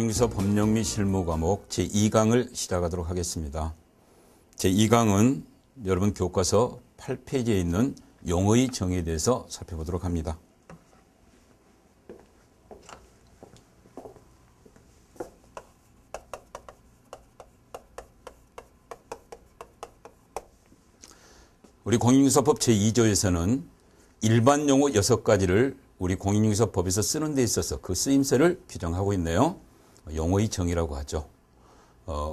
공인중개사 법령 및 실무 과목 제2강을 시작하도록 하겠습니다. 제2강은 여러분 교과서 8페이지에 있는 용어의 정의에 대해서 살펴보도록 합니다. 우리 공인중개사법 제2조에서는 일반 용어 6가지를 우리 공인중개사법에서 쓰는 데 있어서 그 쓰임새를 규정하고 있네요. 용어의 정의라고 하죠.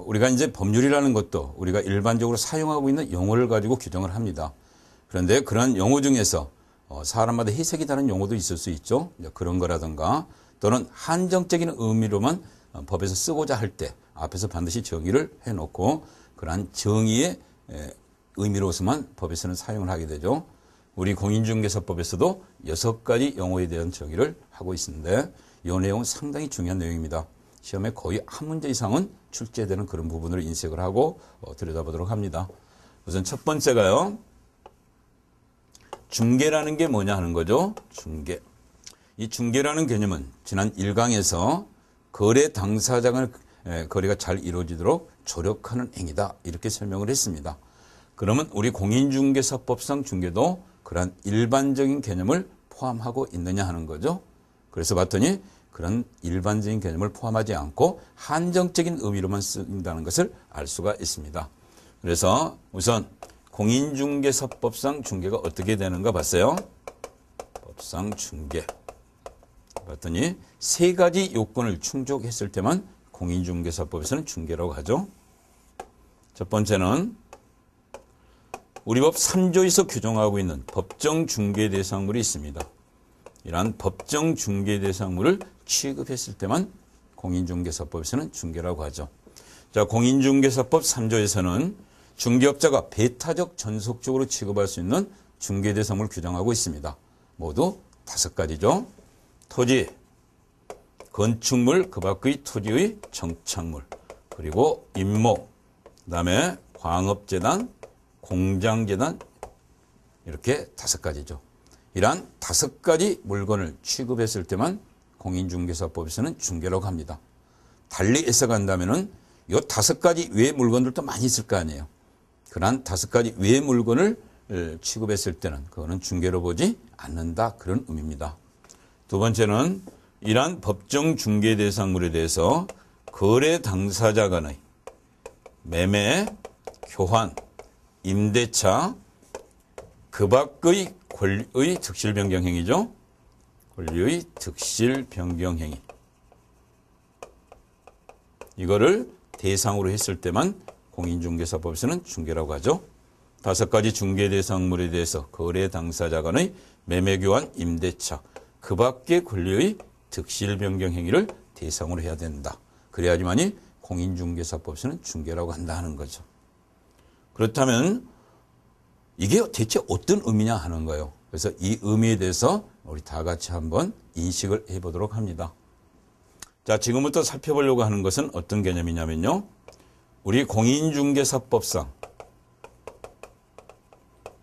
우리가 이제 법률이라는 것도 우리가 일반적으로 사용하고 있는 용어를 가지고 규정을 합니다. 그런데 그런 용어 중에서 사람마다 해석이 다른 용어도 있을 수 있죠. 그런 거라든가 또는 한정적인 의미로만 법에서 쓰고자 할 때 앞에서 반드시 정의를 해놓고 그러한 정의의 의미로서만 법에서는 사용을 하게 되죠. 우리 공인중개사법에서도 6가지 용어에 대한 정의를 하고 있는데 이 내용은 상당히 중요한 내용입니다. 시험에 거의 한 문제 이상은 출제되는 그런 부분을 인식을 하고 들여다보도록 합니다. 우선 첫 번째가요. 중개라는 게 뭐냐 하는 거죠. 중개. 이 중개라는 개념은 지난 1강에서 거래 당사자 간 거래가 잘 이루어지도록 조력하는 행위다 이렇게 설명을 했습니다. 그러면 우리 공인중개사법상 중개도 그러한 일반적인 개념을 포함하고 있느냐 하는 거죠. 그래서 봤더니 그런 일반적인 개념을 포함하지 않고 한정적인 의미로만 쓴다는 것을 알 수가 있습니다. 그래서 우선 공인중개사법상 중개가 어떻게 되는가 봤어요. 법상 중개. 봤더니 3가지 요건을 충족했을 때만 공인중개사법에서는 중개라고 하죠. 첫 번째는 우리 법 3조에서 규정하고 있는 법정 중개 대상물이 있습니다. 이러한 법정 중개 대상물을 취급했을 때만 공인중개사법에서는 중개라고 하죠. 자, 공인중개사법 3조에서는 중개업자가 배타적 전속적으로 취급할 수 있는 중개 대상물을 규정하고 있습니다. 모두 5가지죠. 토지, 건축물, 그 밖의 토지의 정착물, 그리고 임목, 그다음에 광업재단, 공장재단 이렇게 5가지죠. 이러한 5가지 물건을 취급했을 때만 공인중개사법에서는 중개라고 합니다. 달리 해석한다면은 이 5가지 외의 물건들도 많이 있을 거 아니에요. 그러한 5가지 외의 물건을 취급했을 때는 그거는 중개로 보지 않는다 그런 의미입니다. 두 번째는 이러한 법정 중개 대상물에 대해서 거래 당사자 간의 매매, 교환, 임대차, 그 밖의 권리의 득실 변경 행위죠. 권리의 득실 변경 행위. 이거를 대상으로 했을 때만 공인중개사법에서는 중개라고 하죠. 5가지 중개 대상물에 대해서 거래 당사자 간의 매매, 교환, 임대차, 그 밖의 권리의 득실 변경 행위를 대상으로 해야 된다. 그래야지만이 공인중개사법에서는 중개라고 한다 하는 거죠. 그렇다면 이게 대체 어떤 의미냐 하는 거예요. 그래서 이 의미에 대해서 우리 다 같이 한번 인식을 해보도록 합니다. 자, 지금부터 살펴보려고 하는 것은 어떤 개념이냐면요. 우리 공인중개사법상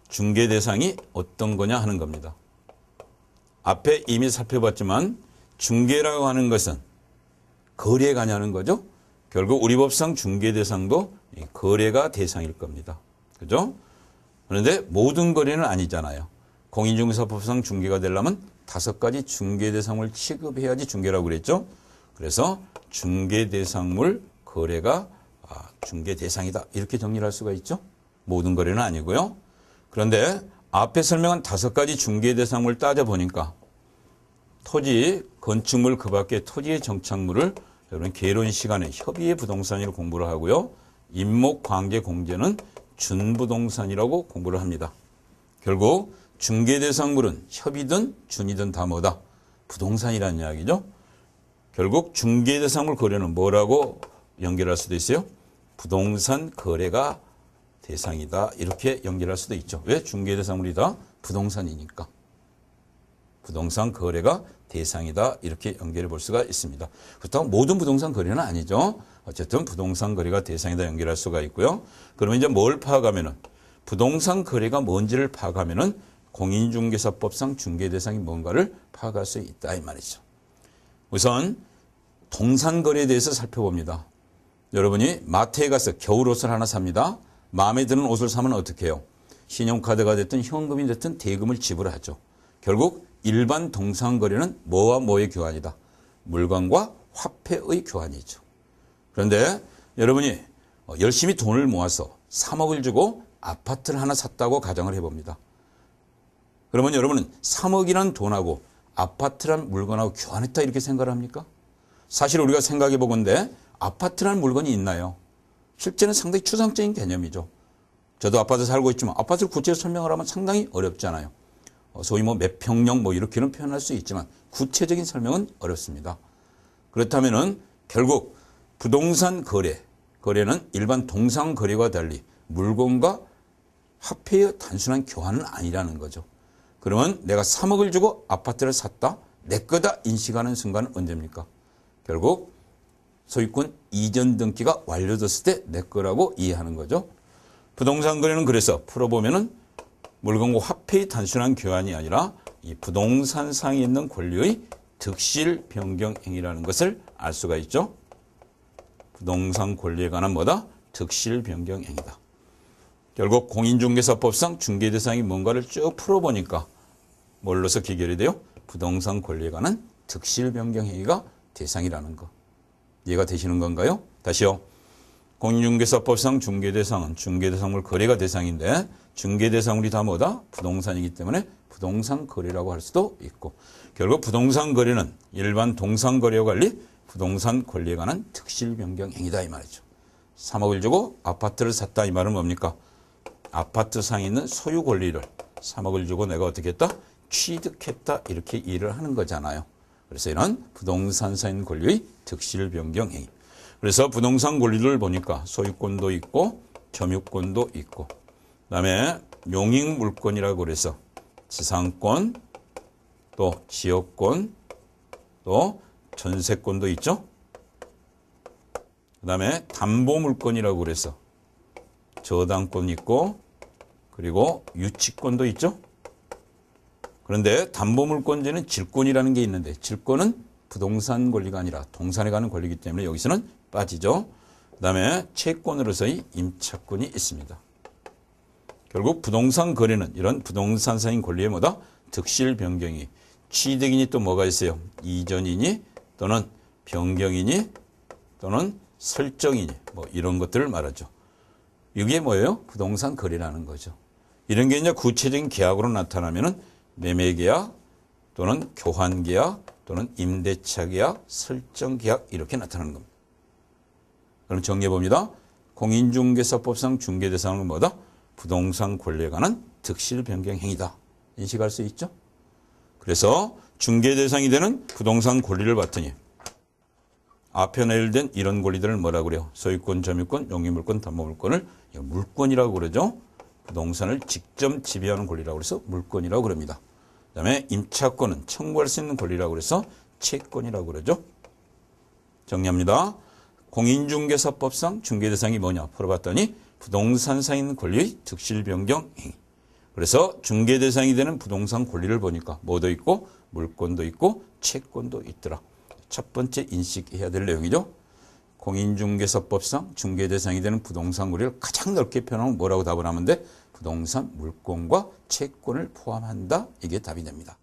중개 대상이 어떤 거냐 하는 겁니다. 앞에 이미 살펴봤지만 중개라고 하는 것은 거래에 관하는 거죠. 결국 우리 법상 중개 대상도 거래가 대상일 겁니다. 그죠? 그런데 모든 거래는 아니잖아요. 공인중개사법상 중개가 되려면 5가지 중개 대상물 취급해야지 중개라고 그랬죠. 그래서 중개 대상물 거래가 중개 대상이다. 이렇게 정리를 할 수가 있죠. 모든 거래는 아니고요. 그런데 앞에 설명한 5가지 중개 대상물 따져보니까 토지, 건축물 그 밖에 토지의 정착물을 여러분 개론 시간에 협의의 부동산이라고 공부를 하고요. 임목, 광재, 공제는 준부동산이라고 공부를 합니다. 결국 중개 대상물은 협의든 준이든 다 뭐다? 부동산이라는 이야기죠. 결국 중개 대상물 거래는 뭐라고 연결할 수도 있어요? 부동산 거래가 대상이다. 이렇게 연결할 수도 있죠. 왜? 중개 대상물이다? 부동산이니까. 부동산 거래가 대상이다. 이렇게 연결해 볼 수가 있습니다. 그렇다고 모든 부동산 거래는 아니죠. 어쨌든 부동산 거래가 대상이다 연결할 수가 있고요. 그러면 이제 뭘 파악하면은 부동산 거래가 뭔지를 파악하면은 공인중개사법상 중개 대상이 뭔가를 파악할 수 있다 이 말이죠. 우선 동산거래에 대해서 살펴봅니다. 여러분이 마트에 가서 겨울옷을 하나 삽니다. 마음에 드는 옷을 사면 어떻게 해요? 신용카드가 됐든 현금이 됐든 대금을 지불하죠. 결국 일반 동산거래는 뭐와 뭐의 교환이다? 물건과 화폐의 교환이죠. 그런데 여러분이 열심히 돈을 모아서 3억을 주고 아파트를 하나 샀다고 가정을 해봅니다. 그러면 여러분은 3억이란 돈하고 아파트란 물건하고 교환했다 이렇게 생각을 합니까? 사실 우리가 생각해 보건대 아파트란 물건이 있나요? 실제는 상당히 추상적인 개념이죠. 저도 아파트 살고 있지만 아파트를 구체적으로 설명을 하면 상당히 어렵잖아요. 소위 몇 평형 이렇게는 표현할 수 있지만 구체적인 설명은 어렵습니다. 그렇다면은 결국 부동산 거래는 일반 동산 거래와 달리 물건과 화폐의 단순한 교환은 아니라는 거죠. 그러면 내가 3억을 주고 아파트를 샀다, 내 거다 인식하는 순간은 언제입니까? 결국 소유권 이전 등기가 완료됐을 때 내 거라고 이해하는 거죠. 부동산 거래는 그래서 풀어보면은 물건과 화폐의 단순한 교환이 아니라 이 부동산상에 있는 권리의 득실 변경 행위라는 것을 알 수가 있죠. 부동산 권리에 관한 뭐다? 득실 변경 행위다. 결국 공인중개사법상 중개 대상이 뭔가를 쭉 풀어보니까 뭘로서 기결이 돼요? 부동산 권리에 관한 득실 변경 행위가 대상이라는 거. 이해가 되시는 건가요? 다시요. 공인중개사법상 중개대상은 중개대상물 거래가 대상인데 중개대상물이 다 뭐다? 부동산이기 때문에 부동산 거래라고 할 수도 있고 결국 부동산 거래는 일반 동산 거래와 달리 부동산 권리에 관한 득실 변경 행위다 이 말이죠. 3억을 주고 아파트를 샀다 이 말은 뭡니까? 아파트 상에 있는 소유 권리를 3억을 주고 내가 어떻게 했다? 취득했다 이렇게 이해를 하는 거잖아요. 그래서 이런 부동산상에 있는 권리의 득실 변경 행위. 그래서 부동산 권리를 보니까 소유권도 있고 점유권도 있고 그다음에 용익물권이라고 그래서 지상권 또 지역권 또 전세권도 있죠. 그다음에 담보물권이라고 그래서 저당권 있고 그리고 유치권도 있죠. 그런데 담보물권제는 질권이라는 게 있는데 질권은 부동산 권리가 아니라 동산에 관한 권리이기 때문에 여기서는 빠지죠. 그다음에 채권으로서의 임차권이 있습니다. 결국 부동산 거래는 이런 부동산상인 권리의 뭐다? 득실 변경이 취득이니 또 뭐가 있어요? 이전이니 또는 변경이니 또는 설정이니 이런 것들을 말하죠. 이게 뭐예요? 부동산 거래라는 거죠. 이런 게 이제 구체적인 계약으로 나타나면은 매매계약 또는 교환계약 또는 임대차계약, 설정계약 이렇게 나타나는 겁니다. 그럼 정리해봅니다. 공인중개사법상 중개대상은 뭐다? 부동산 권리에 관한 득실 변경 행위다. 인식할 수 있죠? 그래서 중개대상이 되는 부동산 권리를 봤더니 앞에 내일된 이런 권리들을 뭐라고 그래요? 소유권, 점유권, 용익물권, 담보물권을 물권이라고 그러죠. 부동산을 직접 지배하는 권리라고 해서 물권이라고 그럽니다. 그다음에 임차권은 청구할 수 있는 권리라고 해서 채권이라고 그러죠. 정리합니다. 공인중개사법상 중개대상이 뭐냐 풀어봤더니 부동산상에 있는 권리의 득실 변경 행위. 그래서 중개대상이 되는 부동산 권리를 보니까 뭐도 있고 물권도 있고 채권도 있더라. 첫 번째 인식해야 될 내용이죠. 공인중개사법상 중개대상이 되는 부동산 권리를 가장 넓게 표현하면 뭐라고 답을 하면 돼? 부동산 물권과 채권을 포함한다. 이게 답이 됩니다.